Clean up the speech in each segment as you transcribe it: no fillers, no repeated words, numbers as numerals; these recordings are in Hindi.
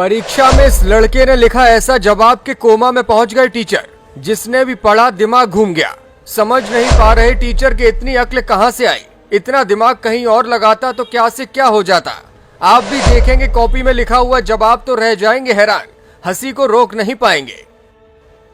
परीक्षा में इस लड़के ने लिखा ऐसा जवाब कि कोमा में पहुंच गए टीचर। जिसने भी पढ़ा दिमाग घूम गया। समझ नहीं पा रहे टीचर की इतनी अक्ल कहां से आई। इतना दिमाग कहीं और लगाता तो क्या से क्या हो जाता। आप भी देखेंगे कॉपी में लिखा हुआ जवाब तो रह जाएंगे हैरान, हंसी को रोक नहीं पाएंगे।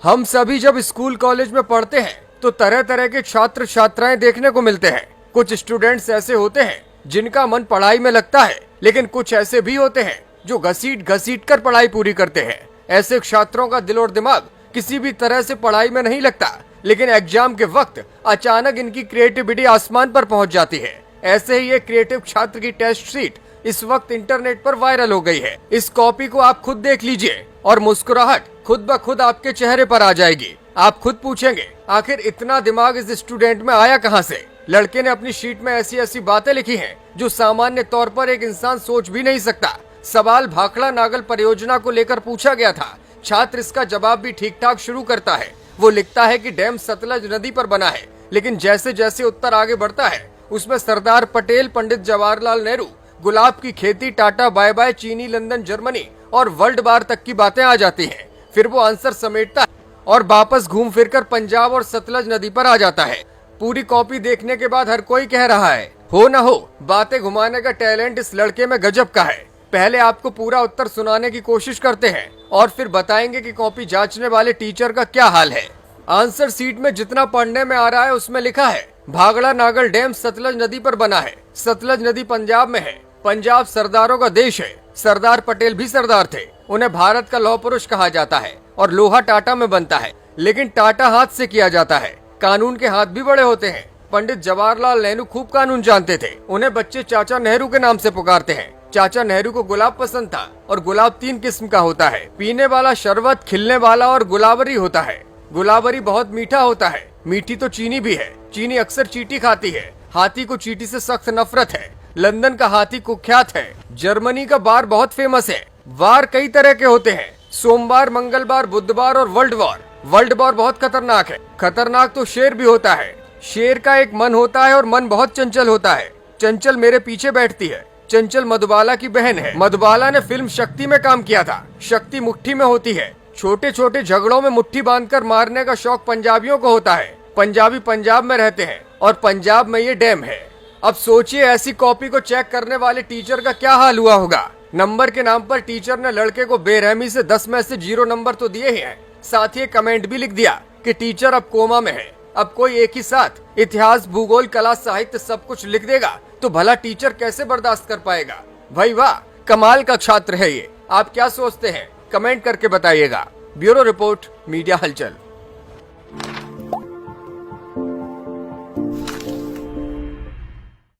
हम सभी जब स्कूल कॉलेज में पढ़ते हैं तो तरह तरह के छात्र छात्राएं देखने को मिलते हैं। कुछ स्टूडेंट्स ऐसे होते हैं जिनका मन पढ़ाई में लगता है, लेकिन कुछ ऐसे भी होते हैं जो घसीट घसीट कर पढ़ाई पूरी करते हैं। ऐसे छात्रों का दिल और दिमाग किसी भी तरह से पढ़ाई में नहीं लगता, लेकिन एग्जाम के वक्त अचानक इनकी क्रिएटिविटी आसमान पर पहुंच जाती है। ऐसे ही एक क्रिएटिव छात्र की टेस्ट शीट इस वक्त इंटरनेट पर वायरल हो गई है। इस कॉपी को आप खुद देख लीजिए और मुस्कुराहट खुद ब खुद आपके चेहरे पर आ जाएगी। आप खुद पूछेंगे आखिर इतना दिमाग इस स्टूडेंट में आया कहां से। लड़के ने अपनी शीट में ऐसी ऐसी बातें लिखी हैं जो सामान्य तौर पर एक इंसान सोच भी नहीं सकता। सवाल भाखड़ा नागल परियोजना को लेकर पूछा गया था। छात्र इसका जवाब भी ठीक ठाक शुरू करता है। वो लिखता है कि डैम सतलज नदी पर बना है, लेकिन जैसे जैसे उत्तर आगे बढ़ता है उसमें सरदार पटेल, पंडित जवाहरलाल नेहरू, गुलाब की खेती, टाटा बाय बाय, चीनी, लंदन, जर्मनी और वर्ल्ड वार तक की बातें आ जाती हैं। फिर वो आंसर समेटता है और वापस घूम फिरकर पंजाब और सतलज नदी पर आ जाता है। पूरी कॉपी देखने के बाद हर कोई कह रहा है हो ना हो, बातें घुमाने का टैलेंट इस लड़के में गजब का है। पहले आपको पूरा उत्तर सुनाने की कोशिश करते हैं और फिर बताएंगे कि कॉपी जांचने वाले टीचर का क्या हाल है। आंसर सीट में जितना पढ़ने में आ रहा है उसमें लिखा है भाखड़ा नागल डैम सतलज नदी पर बना है। सतलज नदी पंजाब में है। पंजाब सरदारों का देश है। सरदार पटेल भी सरदार थे। उन्हें भारत का लौह पुरुष कहा जाता है और लोहा टाटा में बनता है, लेकिन टाटा हाथ से किया जाता है। कानून के हाथ भी बड़े होते हैं। पंडित जवाहरलाल नेहरू खूब कानून जानते थे। उन्हें बच्चे चाचा नेहरू के नाम से पुकारते हैं। चाचा नेहरू को गुलाब पसंद था और गुलाब 3 किस्म का होता है, पीने वाला, शरबत, खिलने वाला और गुलाबरी होता है। गुलाबरी बहुत मीठा होता है। मीठी तो चीनी भी है। चीनी अक्सर चींटी खाती है। हाथी को चींटी से सख्त नफरत है। लंदन का हाथी कुख्यात है। जर्मनी का बार बहुत फेमस है। वार कई तरह के होते हैं, सोमवार, मंगलवार, बुधवार और वर्ल्ड वॉर। वर्ल्ड वॉर बहुत खतरनाक है। खतरनाक तो शेर भी होता है। शेर का एक मन होता है और मन बहुत चंचल होता है। चंचल मेरे पीछे बैठती है। चंचल मधुबाला की बहन है। मधुबाला ने फिल्म शक्ति में काम किया था। शक्ति मुट्ठी में होती है। छोटे छोटे झगड़ों में मुट्ठी बांधकर मारने का शौक पंजाबियों को होता है। पंजाबी पंजाब में रहते हैं और पंजाब में ये डैम है। अब सोचिए ऐसी कॉपी को चेक करने वाले टीचर का क्या हाल हुआ होगा। नंबर के नाम पर टीचर ने लड़के को बेरहमी से 10 में से 0 नंबर तो दिए ही हैं, साथ ही कमेंट भी लिख दिया कि टीचर अब कोमा में है। अब कोई एक ही साथ इतिहास, भूगोल, कला, साहित्य सब कुछ लिख देगा तो भला टीचर कैसे बर्दाश्त कर पाएगा। भाई वाह, कमाल का छात्र है ये। आप क्या सोचते हैं कमेंट करके बताइएगा। ब्यूरो रिपोर्ट, मीडिया हलचल।